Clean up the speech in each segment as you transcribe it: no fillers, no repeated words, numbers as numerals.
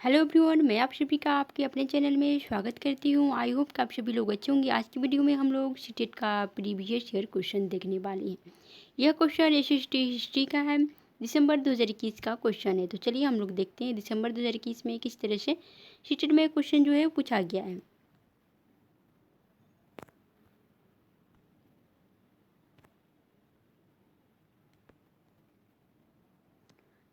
Hello everyone, मैं आप सभी का आपके अपने चैनल में स्वागत करती हूँ। आई होप कि आप सभी लोग अच्छे होंगे। आज की वीडियो में हम लोग सीटेट का प्रीवियस ईयर क्वेश्चन देखने वाले हैं। यह क्वेश्चन एसएसटी हिस्ट्री का है, दिसंबर 2021 का क्वेश्चन है। तो चलिए हम लोग देखते हैं दिसंबर 2021 में किस तरह से सीटेट में क्वेश्चन जो है पूछा गया है।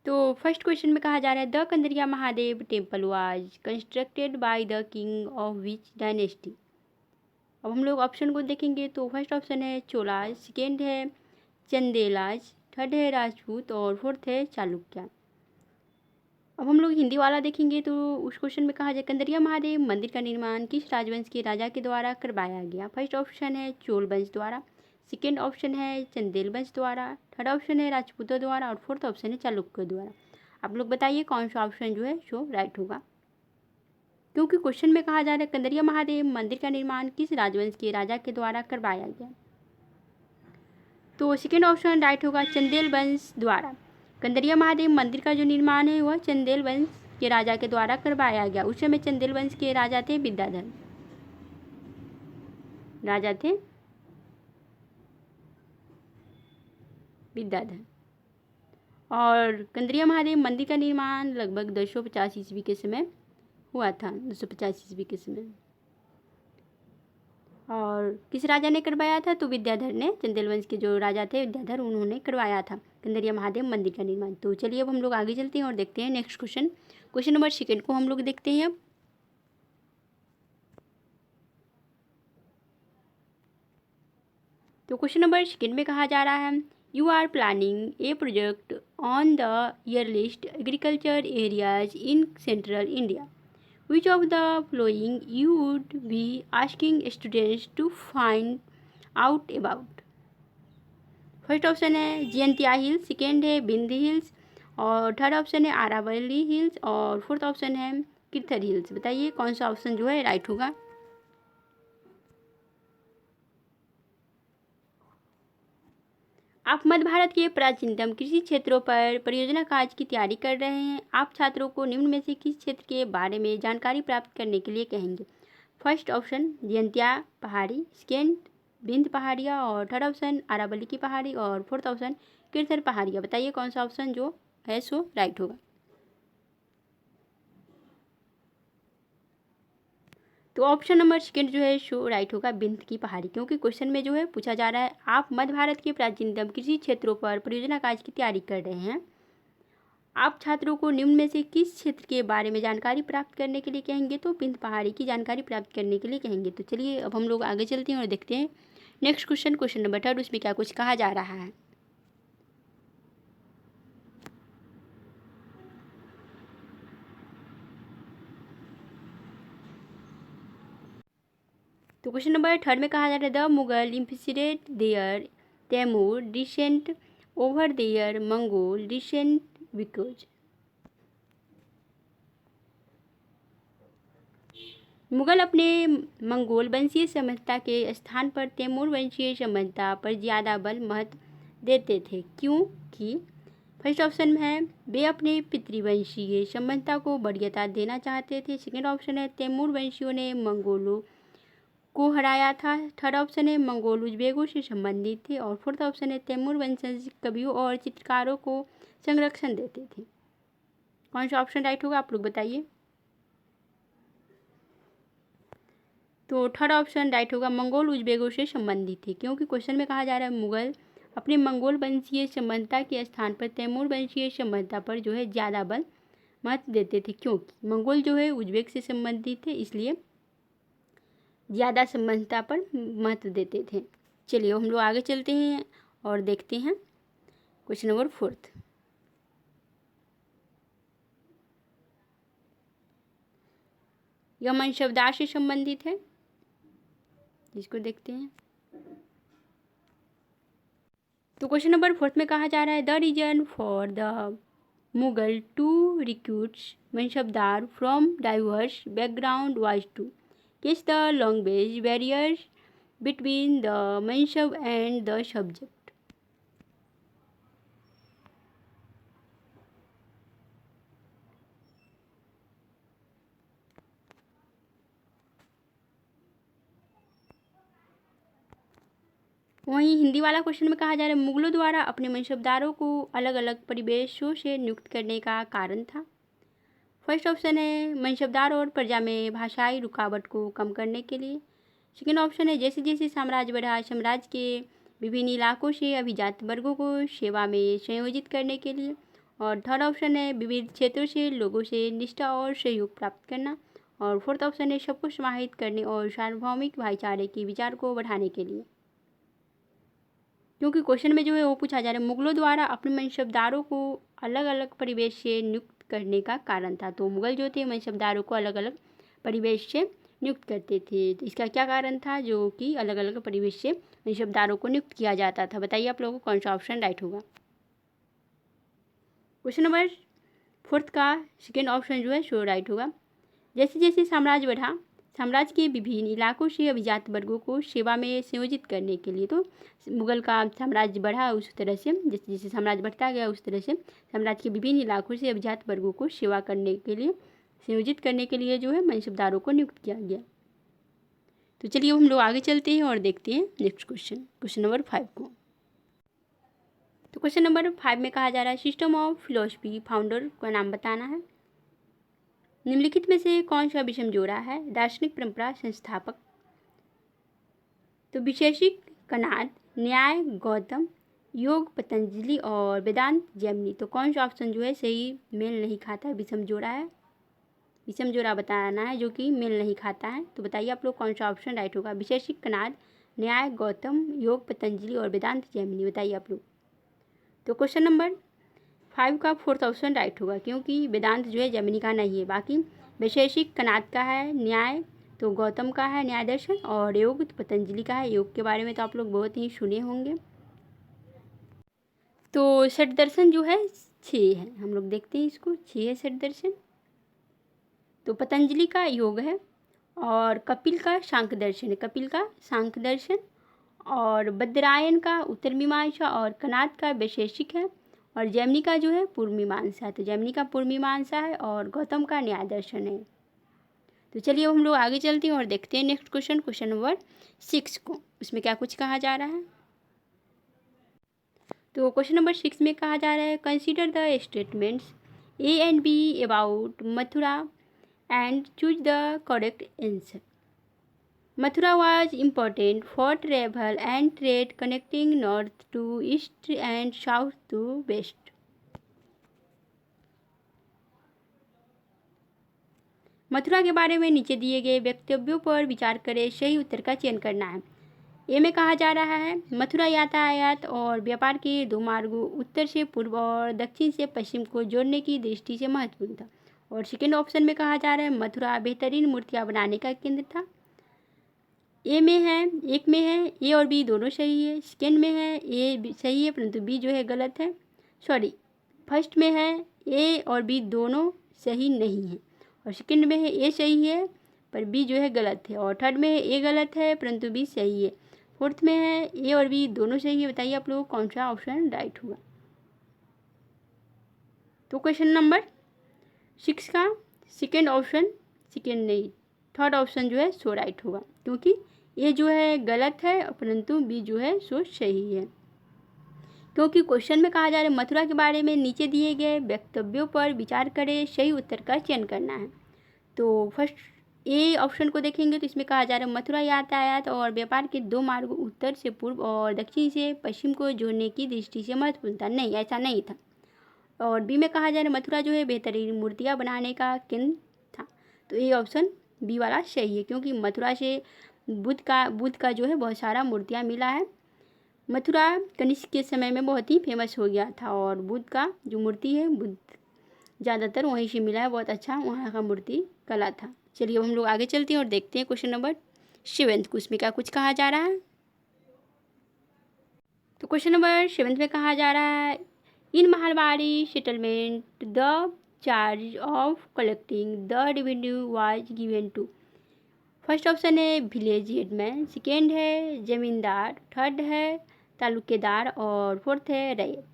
तो फर्स्ट क्वेश्चन में कहा जा रहा है, the Kandariya Mahadev temple was constructed by the king of which dynasty. अब हम लोग ऑप्शन को देखेंगे तो फर्स्ट ऑप्शन है चोलाज, सेकेंड है चंदेलाज, थर्ड है राजपूत और फोर्थ है चालुक्य। अब हम लोग हिंदी वाला देखेंगे तो उस क्वेश्चन में कहा जाए, कंदरिया महादेव मंदिर का निर्माण किस राजवंश के राजा के द्वारा करवाया गया। फर्स्ट ऑप्शन है चोल वंश द्वारा, सेकेंड ऑप्शन है चंदेल वंश द्वारा, थर्ड ऑप्शन है राजपूतों द्वारा और फोर्थ ऑप्शन है चालुक्य द्वारा। आप लोग बताइए कौन सा ऑप्शन जो है सो राइट होगा, क्योंकि क्वेश्चन में कहा जा रहा है कंदरिया महादेव मंदिर का निर्माण किस राजवंश के राजा के द्वारा करवाया गया। तो सेकेंड ऑप्शन राइट होगा, चंदेल वंश द्वारा। कंदरिया महादेव मंदिर का जो निर्माण है वह चंदेल वंश के राजा के द्वारा करवाया गया। उस समय चंदेल वंश के राजा थे विद्याधर, राजा थे विद्याधर। और कंदरिया महादेव मंदिर का निर्माण लगभग 250 ईस्वी के समय हुआ था, 250 ईस्वी के समय। और किस राजा ने करवाया था, तो विद्याधर ने, चंदेल वंश के जो राजा थे विद्याधर, उन्होंने करवाया था कंदरिया महादेव मंदिर का निर्माण। तो चलिए अब हम लोग आगे चलते हैं और देखते हैं next question. Question number second को हम लोग देखते हैं अब। तो क्वेश्चन नंबर सेकेंड में कहा जा रहा है, you are planning a project on the ear list agriculture areas in central India. Which of the following you would be asking students to find out about? First option है Jaintia hills, second है बिंदी hills और third option है Aravalli hills और fourth option है Kirthar hills. बताइए कौन सा option जो है राइट होगा। आप मध्य भारत के प्राचीनतम कृषि क्षेत्रों पर परियोजना कार्य की तैयारी कर रहे हैं। आप छात्रों को निम्न में से किस क्षेत्र के बारे में जानकारी प्राप्त करने के लिए कहेंगे। फर्स्ट ऑप्शन जयंतिया पहाड़ी, सेकेंड बिंद पहाड़िया और थर्ड ऑप्शन अरावली की पहाड़ी और फोर्थ ऑप्शन किरथर पहाड़िया। बताइए कौन सा ऑप्शन जो है सो राइट होगा। तो ऑप्शन नंबर सेकेंड जो है सो राइट होगा, बिंद की पहाड़ी, क्योंकि क्वेश्चन में जो है पूछा जा रहा है आप मध्य भारत के प्राचीनतम कृषि क्षेत्रों पर परियोजना कार्य की तैयारी कर रहे हैं। आप छात्रों को निम्न में से किस क्षेत्र के बारे में जानकारी प्राप्त करने के लिए कहेंगे, तो बिंद पहाड़ी की जानकारी प्राप्त करने के लिए कहेंगे। तो चलिए अब हम लोग आगे चलते हैं और देखते हैं next question, question number third, उसमें क्या कुछ कहा जा रहा है। तो क्वेश्चन नंबर थर्ड में कहा जा रहा है, the Mughal emphasised their Timur descent over their Mongol descent because. Mughal अपने मंगोल वंशीय सभ्यता के स्थान पर तैमूर वंशीय सभ्यता पर ज़्यादा बल महत्व देते थे, क्योंकि फर्स्ट ऑप्शन में है वे अपने पितृवंशीय सभ्यता को वरीयता देना चाहते थे, सेकेंड ऑप्शन है तैमूर वंशियों ने मंगोलों को हराया था, थर्ड ऑप्शन है मंगोल उज्बेकों से संबंधित थे और फोर्थ ऑप्शन है तैमूर वंशज कवियों और चित्रकारों को संरक्षण देते थे। कौन सा ऑप्शन राइट होगा आप लोग बताइए। तो थर्ड ऑप्शन राइट होगा, मंगोल उज्बेकों से संबंधित थे, क्योंकि क्वेश्चन में कहा जा रहा है मुगल अपने मंगोल वंशीय सभ्यता के स्थान पर तैमूर वंशीय सभ्यता पर जो है ज़्यादा बल महत्व देते थे, क्योंकि मंगोल जो है उज्बेक से संबंधित थे, इसलिए ज़्यादा सभ्यता पर महत्व देते थे। चलिए हम लोग आगे चलते हैं और देखते हैं क्वेश्चन नंबर फोर्थ। यह मनशब्दार से संबंधित है, जिसको देखते हैं। तो क्वेश्चन नंबर फोर्थ में कहा जा रहा है, the reason for the Mughal to recruits mansabdar from diverse background was to catch the language barriers between the mansab and the subject। वहीं हिंदी वाला क्वेश्चन में कहा जा रहा है मुगलों द्वारा अपने मनसबदारों को अलग अलग परिवेशों से नियुक्त करने का कारण था। फर्स्ट ऑप्शन है मनसबदार और प्रजा में भाषाई रुकावट को कम करने के लिए। सेकेंड ऑप्शन है जैसे जैसे साम्राज्य बढ़ा साम्राज्य के विभिन्न इलाकों से अभिजात वर्गों को सेवा में संयोजित करने के लिए। और थर्ड ऑप्शन है विविध क्षेत्रों से लोगों से निष्ठा और सहयोग प्राप्त करना। और फोर्थ ऑप्शन है सबको समाहित करने और सार्वभौमिक भाईचारे के विचार को बढ़ाने के लिए। क्योंकि क्वेश्चन में जो है वो पूछा जा रहा है मुगलों द्वारा अपने मनसबदारों को अलग अलग परिवेश से नियुक्त करने का कारण था। तो मुगल जो थे मनसबदारों को अलग अलग परिवेश से नियुक्त करते थे, तो इसका क्या कारण था जो कि अलग अलग परिवेश से मनसबदारों को नियुक्त किया जाता था। बताइए आप लोगों को कौन सा ऑप्शन राइट होगा। क्वेश्चन नंबर फोर्थ का सेकेंड ऑप्शन जो है सो राइट होगा। जैसे जैसे साम्राज्य बढ़ा साम्राज्य के विभिन्न इलाकों से अभिजात वर्गों को सेवा में संयोजित करने के लिए। तो मुगल का साम्राज्य बढ़ा उस तरह से जैसे जैसे साम्राज्य बढ़ता गया उस तरह से साम्राज्य के विभिन्न इलाकों से अभिजात वर्गों को सेवा करने के लिए संयोजित करने के लिए जो है मनसबदारों को नियुक्त किया गया। तो चलिए हम लोग आगे चलते हैं और देखते हैं नेक्स्ट क्वेश्चन नंबर 5 को। तो क्वेश्चन नंबर 5 में कहा जा रहा है सिस्टम ऑफ फिलोसफी फाउंडर का नाम बताना है। निम्नलिखित में से कौन सा विषम जोड़ा है दार्शनिक परंपरा संस्थापक। तो विशेषिक कणाद, न्याय गौतम, योग पतंजलि और वेदांत जैमिनी। तो कौन सा ऑप्शन जो है सही मेल नहीं खाता है, विषम जोड़ा है, विषम जोड़ा बताना है जो कि मेल नहीं खाता है। तो बताइए आप लोग कौन सा ऑप्शन राइट होगा। विशेषिक कणाद, न्याय गौतम, योग पतंजलि और वेदांत जैमिनी। बताइए आप लोग। तो क्वेश्चन नंबर 5 का फोर्थ ऑप्शन राइट होगा क्योंकि वेदांत जो है जैमिनी का नहीं है। बाकी वैशेषिक कणाद का है, न्याय तो गौतम का है न्याय दर्शन और योग तो पतंजलि का है। योग के बारे में तो आप लोग बहुत ही सुने होंगे। तो षट दर्शन जो है 6 है, हम लोग देखते हैं इसको 6 है षट दर्शन। तो पतंजलि का योग है और कपिल का सांख्य दर्शन है, कपिल का सांख्य दर्शन और बद्रायन का उत्तर मीमांसा और कणाद का वैशेषिक है और जैमिनी का जो है पूर्व मीमांसा है। तो जैमिनी का पूर्व मीमांसा है और गौतम का न्याय दर्शन है। तो चलिए हम लोग आगे चलते हैं और देखते हैं नेक्स्ट क्वेश्चन नंबर 6 को। उसमें क्या कुछ कहा जा रहा है। तो क्वेश्चन नंबर 6 में कहा जा रहा है consider the statements A and be about Mathura and choose the correct answer. Mathura was important for travel and trade connecting north to east and south to west. Mathura के बारे में नीचे दिए गए वक्तव्यों पर विचार करें, सही उत्तर का चयन करना है। ए में कहा जा रहा है मथुरा यातायात और व्यापार के दो मार्गों उत्तर से पूर्व और दक्षिण से पश्चिम को जोड़ने की दृष्टि से महत्वपूर्ण था। और सेकेंड ऑप्शन में कहा जा रहा है मथुरा बेहतरीन मूर्तियाँ बनाने का केंद्र था। ए में है, एक में है ए और बी दोनों सही है, सेकेंड में है ए सही है परंतु बी जो है गलत है। सॉरी, फर्स्ट में है ए और बी दोनों सही नहीं है और सेकेंड में है ए सही है पर बी जो है गलत है और थर्ड में है ए गलत है परंतु बी सही है। फोर्थ में है ए और बी दोनों सही है। बताइए आप लोगों को कौन सा ऑप्शन राइट होगा। तो क्वेश्चन नंबर 6 का सेकेंड ऑप्शन, सेकेंड नहीं थर्ड ऑप्शन जो है सो राइट होगा क्योंकि ये जो है गलत है परंतु बी जो है सो सही है। क्योंकि क्वेश्चन में कहा जा रहा है मथुरा के बारे में नीचे दिए गए वक्तव्यों पर विचार करें, सही उत्तर का चयन करना है। तो फर्स्ट ए ऑप्शन को देखेंगे तो इसमें कहा जा रहा है मथुरा यातायात और व्यापार के दो मार्ग उत्तर से पूर्व और दक्षिण से पश्चिम को जोड़ने की दृष्टि से महत्वपूर्ण था। नहीं, ऐसा नहीं था। और बी में कहा जा रहा है मथुरा जो है बेहतरीन मूर्तियाँ बनाने का केंद्र था। तो ए ऑप्शन बी वाला सही है क्योंकि मथुरा से बुद्ध का जो है बहुत सारा मूर्तियाँ मिला है। मथुरा कनिष्क के समय में बहुत ही फेमस हो गया था और बुद्ध का जो मूर्ति है बुद्ध ज़्यादातर वहीं से मिला है, बहुत अच्छा वहाँ का मूर्ति कला था। चलिए हम लोग आगे चलते हैं और देखते हैं क्वेश्चन नंबर 7 को। उसमें क्या कुछ कहा जा रहा है। तो क्वेश्चन नंबर 7 में कहा जा रहा है in Mahalwari settlement the charge of collecting the revenue was given to. First option है विलेज हेडमैन, सेकेंड है जमींदार, थर्ड है तालुकेदार और फोर्थ है रैयत।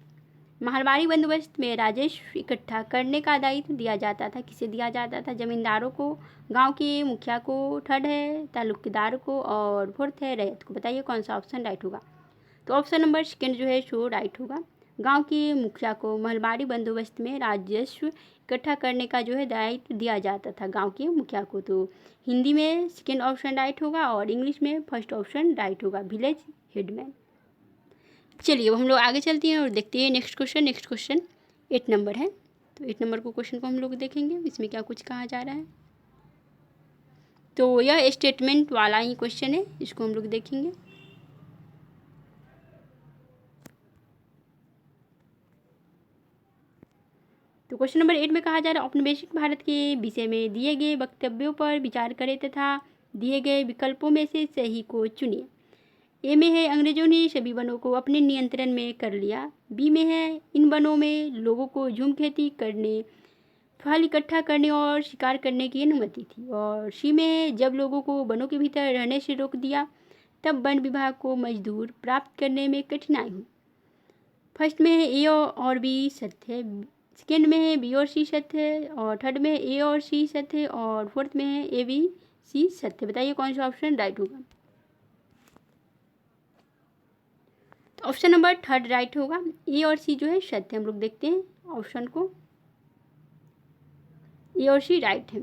महलवाड़ी बंदोबस्त में राजस्व इकट्ठा करने का दायित्व दिया जाता था, किसे दिया जाता था। जमींदारों को, गांव के मुखिया को, थर्ड है तालुकेदार को और फोर्थ है रैयत को। बताइए कौन सा ऑप्शन राइट होगा। तो ऑप्शन नंबर सेकेंड जो है सो राइट होगा। गांव के मुखिया को महलबारी बंदोबस्त में राजस्व इकट्ठा करने का जो है दायित्व दिया जाता था, गांव के मुखिया को। तो हिंदी में सेकेंड ऑप्शन राइट होगा और इंग्लिश में फर्स्ट ऑप्शन राइट होगा, विलेज हेडमैन। चलिए अब हम लोग आगे चलते हैं और देखते हैं नेक्स्ट क्वेश्चन 8 नंबर है। तो 8 नंबर को क्वेश्चन को हम लोग देखेंगे, इसमें क्या कुछ कहा जा रहा है। तो यह स्टेटमेंट वाला ही क्वेश्चन है, इसको हम लोग देखेंगे। तो क्वेश्चन नंबर 8 में कहा जा रहा है औपनिवेशिक भारत के विषय में दिए गए वक्तव्यों पर विचार करें तथा दिए गए विकल्पों में से सही को चुनिए। ए में है अंग्रेजों ने सभी वनों को अपने नियंत्रण में कर लिया। बी में है इन वनों में लोगों को झूम खेती करने, फल इकट्ठा करने और शिकार करने की अनुमति थी। और सी में है जब लोगों को वनों के भीतर रहने से रोक दिया तब वन विभाग को मजदूर प्राप्त करने में कठिनाई हुई। फर्स्ट में है ए और बी सत्य है, सेकेंड में है बी और सी सत्य है, और थर्ड में है ए और सी सत्य है, और फोर्थ में है ए बी सी सत्य। बताइए कौन सा ऑप्शन राइट होगा। तो ऑप्शन नंबर थर्ड राइट होगा, ए और सी जो है सत्य। हम लोग देखते हैं ऑप्शन को, ए और सी राइट है,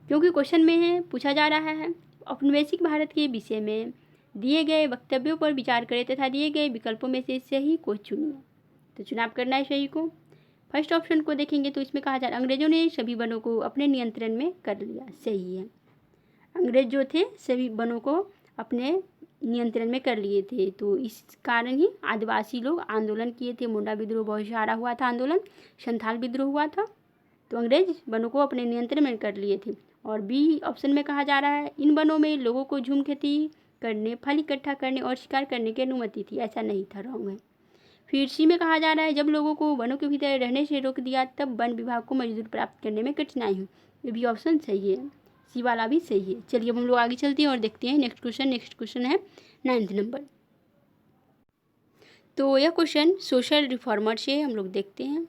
क्योंकि क्वेश्चन में है पूछा जा रहा है औपनिवेशिक भारत के विषय में दिए गए वक्तव्यों पर विचार करें तथा दिए गए विकल्पों में से सही को चुनिए। तो चुनाव करना है सही को। फर्स्ट ऑप्शन को देखेंगे तो इसमें कहा जा रहा है अंग्रेजों ने सभी वनों को अपने नियंत्रण में कर लिया, सही है। अंग्रेज जो थे सभी वनों को अपने नियंत्रण में कर लिए थे, तो इस कारण ही आदिवासी लोग आंदोलन किए थे। मुंडा विद्रोह बहुत सारा हुआ था आंदोलन, संथाल विद्रोह हुआ था, तो अंग्रेज वनों को अपने नियंत्रण में कर लिए थे। और बी ऑप्शन में कहा जा रहा है इन वनों में लोगों को झूम खेती करने, फल इकट्ठा करने और शिकार करने की अनुमति थी, ऐसा नहीं था, रॉन्ग है। फिर सी में कहा जा रहा है जब लोगों को वनों के भीतर रहने से रोक दिया तब वन विभाग को मजदूर प्राप्त करने में कठिनाई हुई, ये भी ऑप्शन सही है, सी वाला भी सही है। चलिए अब हम लोग आगे चलते हैं और देखते हैं नेक्स्ट क्वेश्चन है 9th नंबर। तो यह क्वेश्चन सोशल रिफॉर्मर से हम लोग देखते हैं।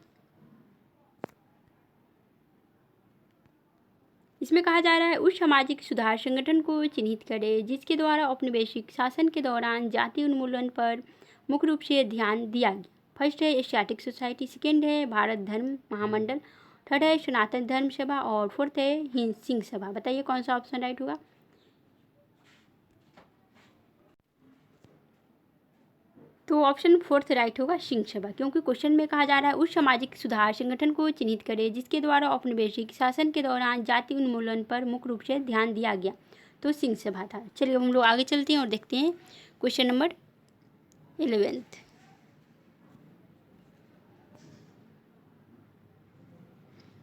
इसमें कहा जा रहा है उस सामाजिक सुधार संगठन को चिन्हित करें जिसके द्वारा औपनिवेशिक शासन के दौरान जाति उन्मूलन पर मुख्य रूप से ध्यान दिया गया। फर्स्ट है एशियाटिक सोसाइटी, सेकेंड है भारत धर्म महामंडल, थर्ड है सनातन धर्म सभा, और फोर्थ है हिंद सिंह सभा। बताइए कौन सा ऑप्शन राइट होगा। तो ऑप्शन फोर्थ राइट होगा, सिंह सभा, क्योंकि क्वेश्चन में कहा जा रहा है उस सामाजिक सुधार संगठन को चिन्हित करें जिसके द्वारा औपनिवेशिक शासन के दौरान जाति उन्मूलन पर मुख्य रूप से ध्यान दिया गया, तो सिंह सभा था। चलिए हम लोग आगे चलते हैं और देखते हैं क्वेश्चन नंबर 11th।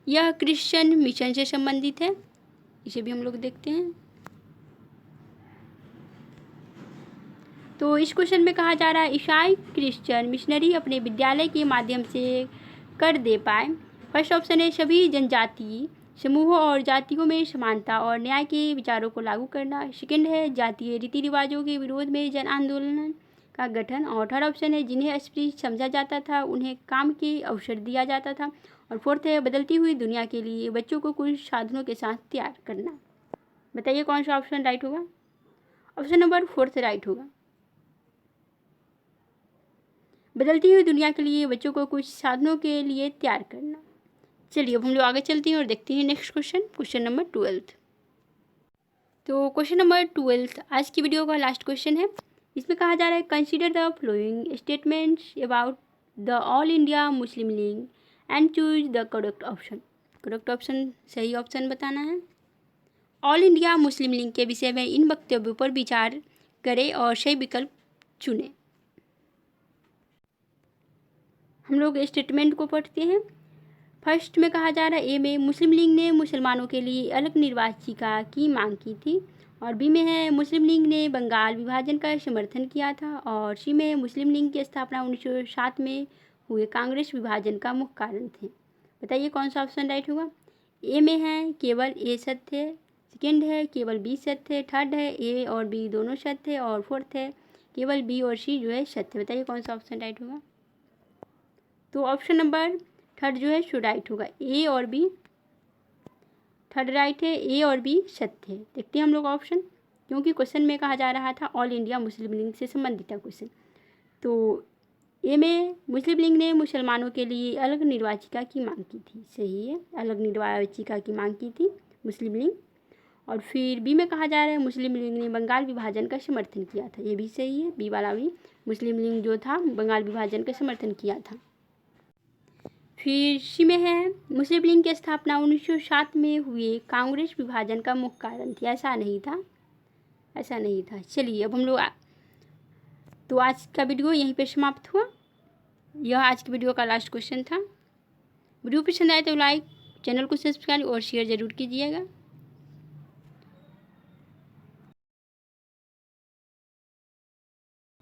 यह क्रिश्चियन मिशन से संबंधित है, इसे भी हम लोग देखते हैं। तो इस क्वेश्चन में कहा जा रहा है ईसाई क्रिश्चियन मिशनरी अपने विद्यालय के माध्यम से कर दे पाए। फर्स्ट ऑप्शन है सभी जनजातीय समूहों और जातियों में समानता और न्याय के विचारों को लागू करना। सेकेंड है जातीय रीति रिवाजों के विरोध में जन आंदोलन का गठन, और थर्ड ऑप्शन है जिन्हें अस्पृश्य समझा जाता था उन्हें काम के अवसर दिया जाता था, और फोर्थ है बदलती हुई दुनिया के लिए बच्चों को कुछ साधनों के साथ तैयार करना। बताइए कौन सा ऑप्शन राइट होगा। ऑप्शन नंबर फोर्थ राइट होगा, बदलती हुई दुनिया के लिए बच्चों को कुछ साधनों के लिए तैयार करना। चलिए अब हम लोग आगे चलते हैं और देखते हैं नेक्स्ट क्वेश्चन नंबर 12th। तो क्वेश्चन नंबर 12th आज की वीडियो का लास्ट क्वेश्चन है। इसमें कहा जा रहा है consider the flowing statements about the all India Muslim league and choose the correct option. Correct option, सही ऑप्शन बताना है। ऑल इंडिया मुस्लिम लीग के विषय में इन वक्तव्यों पर विचार करें और सही विकल्प चुनें। हम लोग स्टेटमेंट को पढ़ते हैं। फर्स्ट में कहा जा रहा है ए में मुस्लिम लीग ने मुसलमानों के लिए अलग निर्वाचिका की मांग की थी, और बी में है मुस्लिम लीग ने बंगाल विभाजन का समर्थन किया था, और सी में मुस्लिम लीग की स्थापना 1907 में हुए कांग्रेस विभाजन का मुख्य कारण थे। बताइए कौन सा ऑप्शन राइट होगा। ए में है केवल ए सत्य है, सेकेंड है केवल बी सत्य है, थर्ड है ए और बी दोनों सत्य है, और फोर्थ है केवल बी और सी जो है सत्य। बताइए कौन सा ऑप्शन राइट होगा। तो ऑप्शन नंबर थर्ड जो है सो राइट होगा, ए और बी, थर्ड राइट है, ए और बी सत्य है। देखते हैं हम लोग ऑप्शन, क्योंकि क्वेश्चन में कहा जा रहा था ऑल इंडिया मुस्लिम लीग से संबंधित था क्वेश्चन। तो ए में मुस्लिम लीग ने मुसलमानों के लिए अलग निर्वाचिका की मांग की थी, सही है, अलग निर्वाचिका की मांग की थी मुस्लिम लीग। और फिर बी में कहा जा रहा है मुस्लिम लीग ने बंगाल विभाजन का समर्थन किया था, ये भी सही है, बी वाला भी, मुस्लिम लीग जो था बंगाल विभाजन का समर्थन किया था। फिर सी में है मुस्लिम लीग की स्थापना 1907 में हुए कांग्रेस विभाजन का मुख्य कारण थी, ऐसा नहीं था, ऐसा नहीं था। चलिए अब हम लोग तो आज का वीडियो यहीं पे समाप्त हुआ। यह आज की वीडियो का लास्ट क्वेश्चन था। वीडियो पसंद आए तो लाइक, चैनल को सब्सक्राइब और शेयर ज़रूर कीजिएगा।